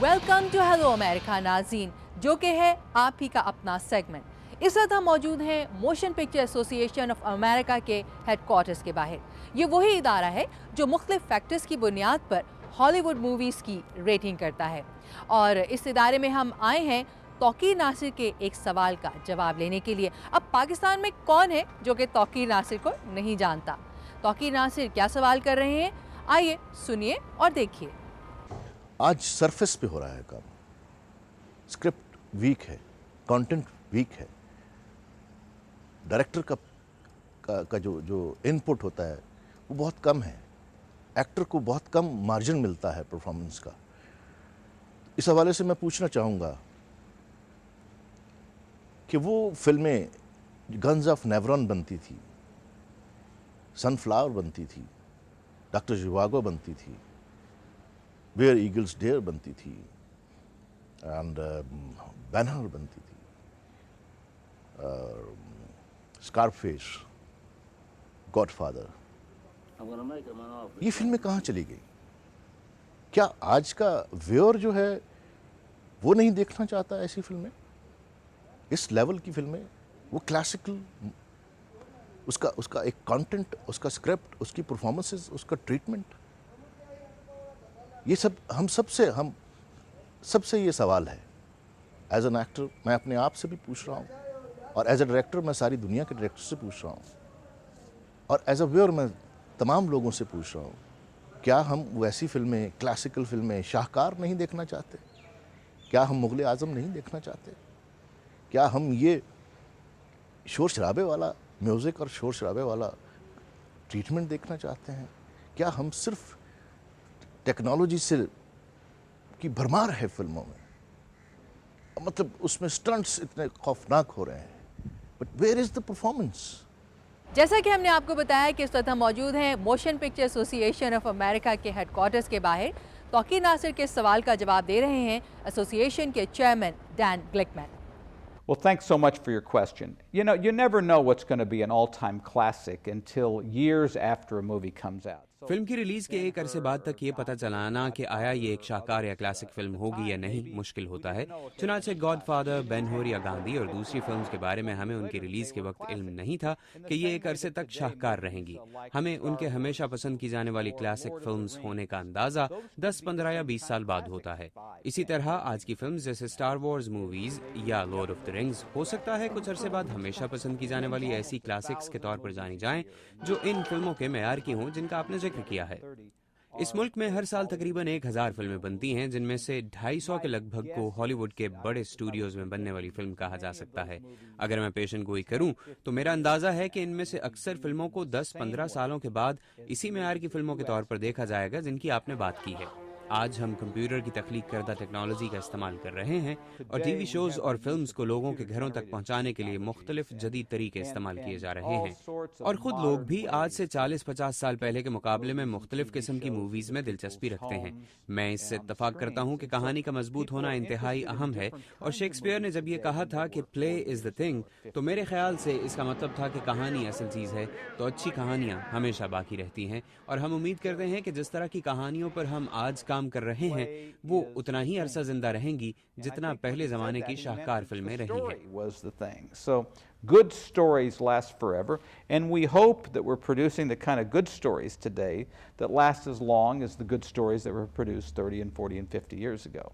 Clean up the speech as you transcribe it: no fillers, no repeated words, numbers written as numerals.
Welcome to hello America नाज़रीन, जो कि है आप ही का अपना सेगमेंट। इस वक्त हम मौजूद हैं motion picture association of America के हेडक्वार्टर्स के बाहर। ये वही इदारा है जो मुख्तलिफ फैक्टर्स की बुनियाद पर हॉलीवुड मूवीज़ की रेटिंग करता है। और इस इदारे में हम आए हैं तौकीर नासिर के एक सवाल का जवाब लेने के लिए। अब पाकिस्तान में कौन है जो कि तौकीर नासिर को नहीं जानता? तौकीर नासिर क्या सवाल कर रहे हैं, आइए सुनिए और देखिए। आज सरफेस पे हो रहा है काम। स्क्रिप्ट वीक है, कंटेंट वीक है, डायरेक्टर का जो इनपुट होता है वो बहुत कम है, एक्टर को बहुत कम मार्जिन मिलता है परफॉर्मेंस का। इस हवाले से मैं पूछना चाहूँगा कि वो फिल्में गन्स ऑफ नेवरॉन बनती थी, सनफ्लावर बनती थी, डॉक्टर जिवागो बनती थी, वेयर ईगल्स डेयर बनती थी, एंड बैनर बनती थी, स्कारफेस, गॉडफादर, ये फिल्में कहाँ चली गई? क्या आज का व्यूअर जो है वो नहीं देखना चाहता ऐसी फिल्में? इस लेवल की फिल्में, वो क्लासिकल, उसका एक कंटेंट, उसका स्क्रिप्ट, उसकी परफॉर्मेंसेस, उसका ट्रीटमेंट, ये सब हम सबसे ये सवाल है। एज एन एक्टर मैं अपने आप से भी पूछ रहा हूँ, और एज ए डायरेक्टर मैं सारी दुनिया के डायरेक्टर से पूछ रहा हूँ, और एज अ व्यूअर मैं तमाम लोगों से पूछ रहा हूँ, क्या हम वैसी फिल्में, क्लासिकल फिल्में, शाहकार नहीं देखना चाहते? क्या हम मुग़ल आज़म नहीं देखना चाहते? क्या हम ये शोर शराबे वाला म्यूज़िक और शोर शराबे वाला ट्रीटमेंट देखना चाहते हैं? क्या हम सिर्फ टेक्नोलॉजी से की भरमार है फिल्मों में, मतलब उसमें स्टंट्स इतने खौफनाक हो रहे हैं, but where is the performance? जैसा कि हमने आपको बताया कि इस वक्त हम मौजूद हैं motion picture association of America के हेडक्वार्टर्स के बाहर। तौकीर नासिर के सवाल का जवाब दे रहे हैं एसोसिएशन के chairman Dan Glickman. Well, thanks so much for your question. You know, you never know what's going to be an all-time classic until years after a movie comes out. Film की release के एक अरसे बाद तक ये पता चलाना कि आया ये एक शाहकार या क्लासिक फिल्म होगी या नहीं मुश्किल होता है। चुनांचे गॉडफादर, बेन हुर या गांधी और दूसरी फिल्म्स के बारे में हमें उनकी रिलीज के वक्त इल्म नहीं था कि ये एक अरसे तक शाहकार रहेंगी। हमें उनके हमेशा पसंद की जाने वाली क्लासिक फिल्म्स होने का अंदाजा 10, 15 या 20 साल बाद होता है। इसी तरह आज की फिल्म जैसे स्टार वॉर्स मूवीज या लॉर्ड ऑफ द रिंग्स हो सकता है कुछ अरसे बाद हमेशा पसंद की जाने वाली ऐसी क्लासिक्स के तौर पर जानी जाएं जो इन फिल्मों के मेयार की हों जिनका आपने जिक्र किया है। इस मुल्क में हर साल तकरीबन 1000 फिल्में बनती हैं, जिनमें से 250 के लगभग को हॉलीवुड के बड़े स्टूडियोज में बनने वाली फिल्म कहा जा सकता है। अगर मैं पेशन गोई करूं तो मेरा अंदाजा है कि इनमें से अक्सर फिल्मों को 10-15 सालों के बाद इसी मेयार की फिल्मों के तौर पर देखा जाएगा जिनकी आपने बात की है। आज हम कंप्यूटर की तख्लीक करदा टेक्नोलॉजी का इस्तेमाल कर रहे हैं और टीवी शोज और फिल्म्स को लोगों के घरों तक पहुंचाने के लिए मुख्तलिफ जदीद तरीके इस्तेमाल किए जा रहे हैं, और खुद लोग भी आज से 40-50 साल पहले के मुकाबले में मुख्तलिफ किस्म की मूवीज में दिलचस्पी रखते हैं। मैं इससे इत्तफाक करता हूँ कि कहानी का मजबूत होना इंतहाई अहम है, और शेक्सपियर ने जब ये कहा था कि प्ले इज द थिंग, तो मेरे ख्याल से इसका मतलब था कि कहानी असल चीज है। तो अच्छी कहानियां हमेशा बाकी रहती हैं, और हम उम्मीद करते हैं कि जिस तरह की कहानियों पर हम आज काम कर रहे हैं वो उतना ही अरसा जिंदा रहेंगी जितना पहले जमाने की शाहकार फिल्में रही हैं। So good stories last forever, and we hope that we're producing the kind of good stories today that last as long as the good stories that were produced 30 and 40 and 50 years ago.